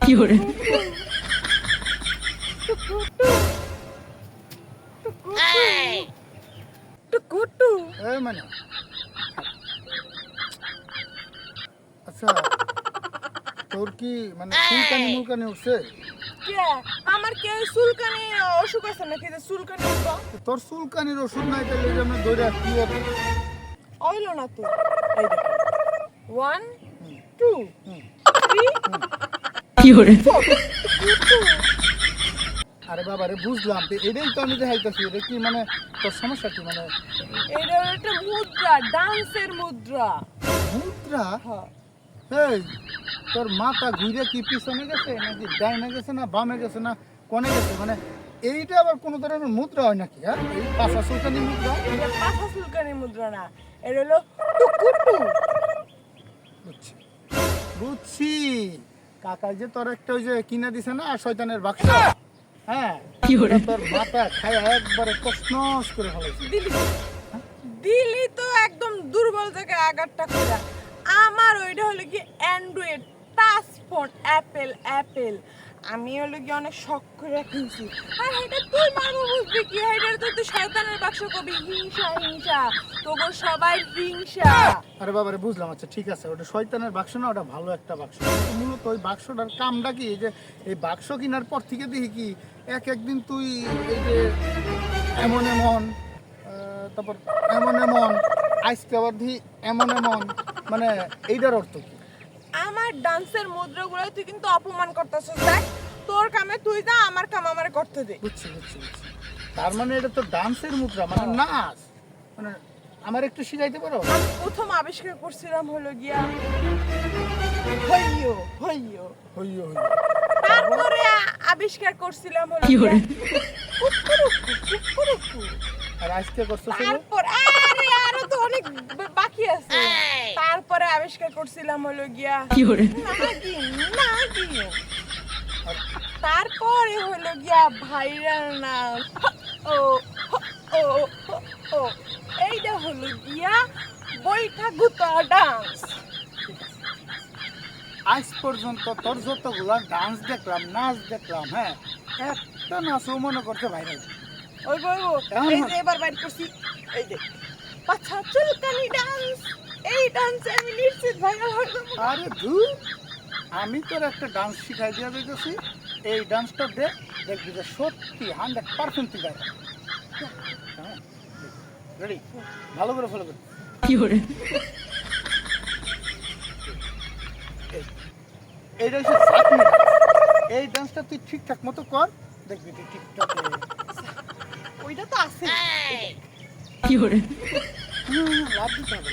fiore, টুকুটু এই মানে আচ্ছা তোর কি মানে চুলকানি মুলকানি উঠছে? কে আমার কে চুলকানি অসুখ আছে নাকি যে চুলকানি উঠবো? তোর চুলকানির ওষুধ নাই তাহলে এই যে আমরা দৌড়া কি হবে? অইলো না তো এই দেখ 1 2 fiore, 3 4 আরে বাবা রে বুঝলাম তো, এটাই তো আমি দেখাইতেছি। এটা কি মানে তোর সমস্যা কি মানে এটা একটা মুদ্রা ডান্সের মুদ্রা মুদ্রা? হ্যাঁ এই তোর মাথা ঘুরে কি পিছনে গেছে নাকি ডাইনে গেছে না বামে গেছে না কোনে গেছে? মানে এইটা আবার কোনো ধরনের মুদ্রা হয় নাকি? হ্যাঁ এই পাশা চুলকানি মুদ্রা? এটা পাছা চুলকানি মুদ্রা না এটা হলো টুকুটু বুঝছি বুঝছি। কাকা যে তোর একটা ওই যে কিনা দিছে না শয়তানের বাক্স, হ্যাঁ fiore, তোর মাথা খায় একবারে তছনছ করে ফেলাইছে। দিলি দিলি তো একদম দুর্বল থেকে আগারটা করে আমার ওইটা হলো কি অ্যান্ড্রয়েড টাচ ফোন অ্যাপেল আমি হলো কি অনেক শখ করে কিনছি আর এটা তুই মারবো বুঝবি কি এটা তো তুই শয়তানের বাক্স কবি হিংসা তোগো সবাই হিংসা আরে বাবারে বুঝলাম, আচ্ছা ঠিক আছে, ওটা শয়তানের বাক্স না, ওটা ভালো একটা বাক্স। কিন্তু মূলত ওই বাক্সটার কামটা কি? এই যে এই বাক্স কেনার পর থেকে দেখি কি একদিন তুই এই যে এমন তারপর এমন আইসকে আবার দিই এমন মানে এইটার অর্থ কি? আমার ডান্সের মুদ্রাগুলো তুই কিন্তু অপমান করতেছিস দেখ তোর কামে তুই যা আমার কাম আমারে করতে দে বুঝছি। তার মানে এটা তো ডান্সের মুদ্রা মানে নাচ, মানে আমার একটু শিখাইতে পারো? আমি প্রথম আবিষ্কার করছিলাম হলো গিয়া হইয়ো হইয়ো হইয়ো। তারপরে আবিষ্কার করছিলাম হলো fiore, কুকুরুকু। আর আজকে করছো সব? তারপর আরে আরো তো অনেক বাকি আছে তারপরে আবিষ্কার করছিলাম হলো গিয়া fiore, নাগিন তারপরে হলো গিয়া ভাইরাল না ও ও ও এইটা হলো গিয়া বৈঠা গুতা ডান্স আজ পর্যন্ত তোর যতগুলা ডান্স দেখলাম নাচ দেখলাম, হ্যাঁ একটা নাচও মনে করতে ভাইরাল। ওই বই কেমন এই হয়? যে এবার বাইর করছি এই যে পাছা চুলকানি ডান্স এই ডান্সে আমি নিশ্চিত ভাইরাল হয়ে যাবো আরে ধুর, আমি তোর একটা ডান্স শিখাই দিয়ে দিতেছি, এই ডান্সটা দেখবি যে সত্যি 100% তুই ভাইরাল। হ্যাঁ রেডি? ভালো করে ফলো কর। fiore, এইটা হচ্ছে ঝাঁকনি ডান্স। এই ডান্সটা তুই ঠিকঠাক মতো কর, দেখবি তুই টিকটক ওইটা তো আছে fiore. লাভ দিতে হবে।